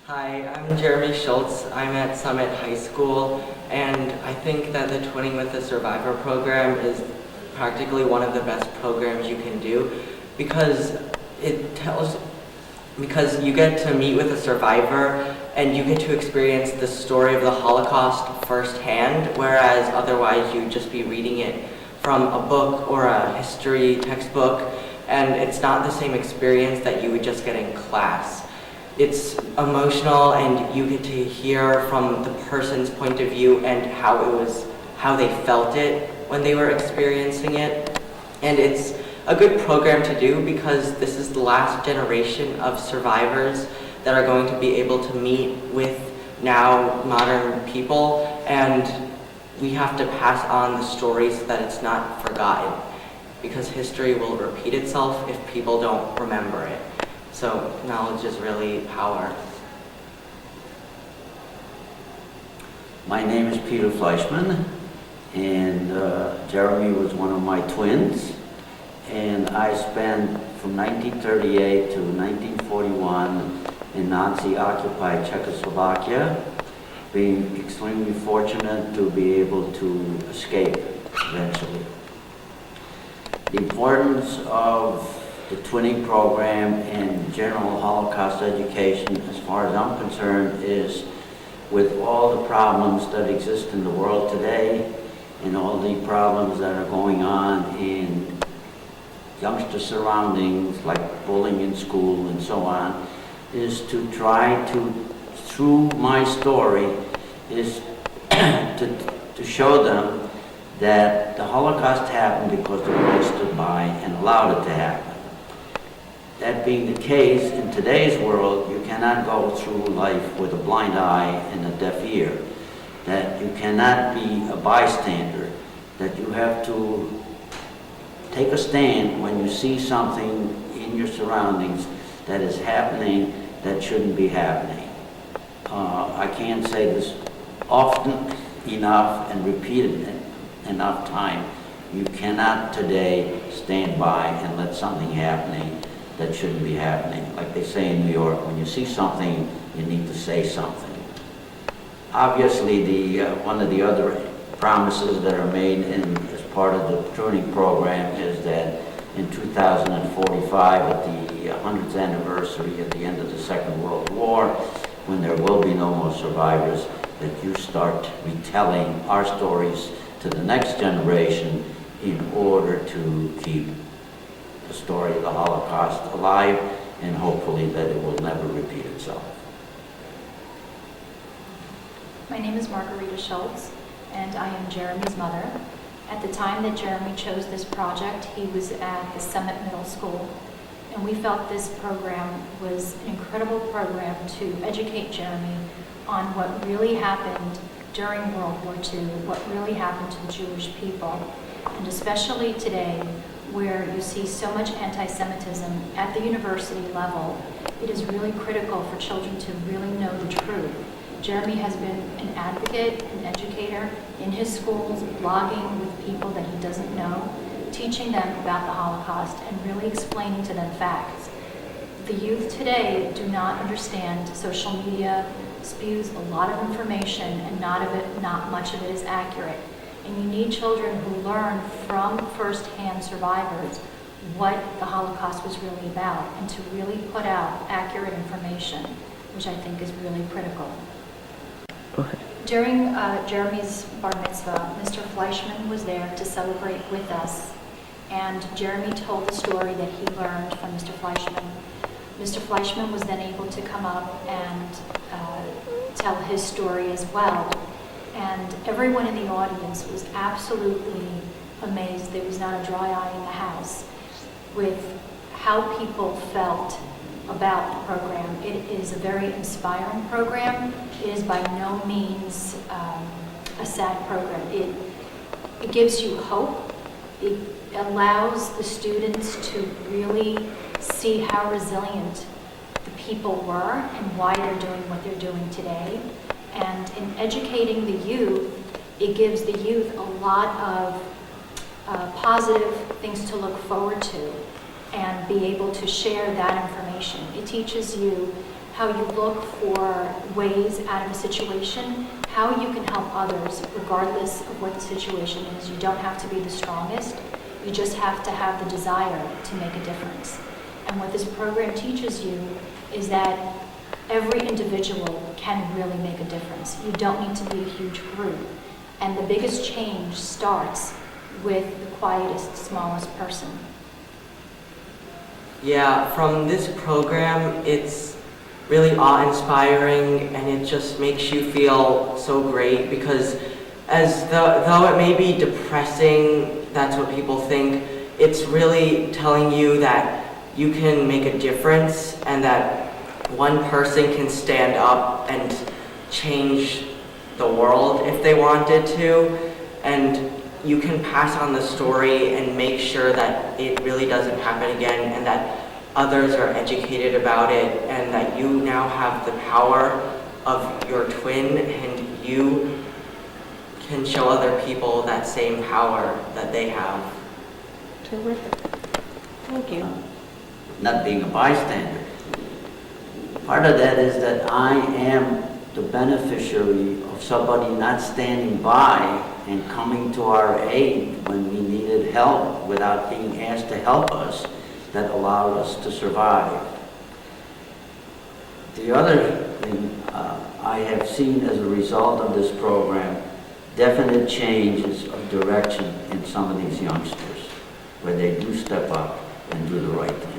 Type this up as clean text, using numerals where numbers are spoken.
Hi, I'm Jeremy Schultz. I'm at Summit High School, and I think that the Twinning with a Survivor program is practically one of the best programs you can do because because you get to meet with a survivor and you get to experience the story of the Holocaust firsthand, whereas otherwise you'd just be reading it from a book or a history textbook, and it's not the same experience that you would just get in class. It's emotional, and you get to hear from the person's point of view and how they felt it when they were experiencing it. And it's a good program to do because this is the last generation of survivors that are going to be able to meet with now modern people, and we have to pass on the story so that it's not forgotten, because history will repeat itself if people don't remember it. So knowledge is really power. My name is Peter Fleischman, and Jeremy was one of my twins. And I spent from 1938 to 1941 in Nazi-occupied Czechoslovakia, being extremely fortunate to be able to escape eventually. The importance of the twinning program and general Holocaust education, as far as I'm concerned, is with all the problems that exist in the world today and all the problems that are going on in youngster surroundings like bullying in school and so on, is to try to, through my story, is to show them that the Holocaust happened because the world stood by and allowed it to happen. That being the case, in today's world, you cannot go through life with a blind eye and a deaf ear. That you cannot be a bystander. That you have to take a stand when you see something in your surroundings that is happening that shouldn't be happening. I can't say this often enough and repeat it enough time. You cannot today stand by and let something happening that shouldn't be happening. Like they say in New York, when you see something, you need to say something. Obviously, one of the other promises that are made as part of the training program is that in 2045, at the 100th anniversary at the end of the Second World War, when there will be no more survivors, that you start retelling our stories to the next generation in order to keep the story of the Holocaust alive, and hopefully that it will never repeat itself. My name is Margarita Schultz, and I am Jeremy's mother. At the time that Jeremy chose this project, he was at the Summit Middle School, and we felt this program was an incredible program to educate Jeremy on what really happened during World War II, what really happened to the Jewish people, and especially today, where you see so much anti-Semitism at the university level, it is really critical for children to really know the truth. Jeremy has been an advocate, an educator in his schools, blogging with people that he doesn't know, teaching them about the Holocaust and really explaining to them facts. The youth today do not understand. Social media spews a lot of information, and not much of it is accurate. And you need children who learn from first-hand survivors what the Holocaust was really about, and to really put out accurate information, which I think is really critical. During Jeremy's bar mitzvah, Mr. Fleischman was there to celebrate with us, and Jeremy told the story that he learned from Mr. Fleischman. Mr. Fleischman was then able to come up and tell his story as well. And everyone in the audience was absolutely amazed. There was not a dry eye in the house with how people felt about the program. It is a very inspiring program. It is by no means a sad program. It gives you hope. It allows the students to really see how resilient the people were and why they're doing what they're doing today. And in educating the youth, it gives the youth a lot of positive things to look forward to and be able to share that information. It teaches you how you look for ways out of a situation, how you can help others regardless of what the situation is. You don't have to be the strongest. You just have to have the desire to make a difference. And what this program teaches you is that every individual can really make a difference. You don't need to be a huge group. And the biggest change starts with the quietest, smallest person. Yeah, from this program, it's really awe-inspiring, and it just makes you feel so great, because though it may be depressing, that's what people think, it's really telling you that you can make a difference, and that one person can stand up and change the world if they wanted to, and you can pass on the story and make sure that it really doesn't happen again, and that others are educated about it, and that you now have the power of your twin, and you can show other people that same power that they have. Terrific. Thank you. Not being a bystander. Part of that is that I am the beneficiary of somebody not standing by and coming to our aid when we needed help without being asked to help us, that allowed us to survive. The other thing I have seen as a result of this program, definite changes of direction in some of these youngsters, where they do step up and do the right thing.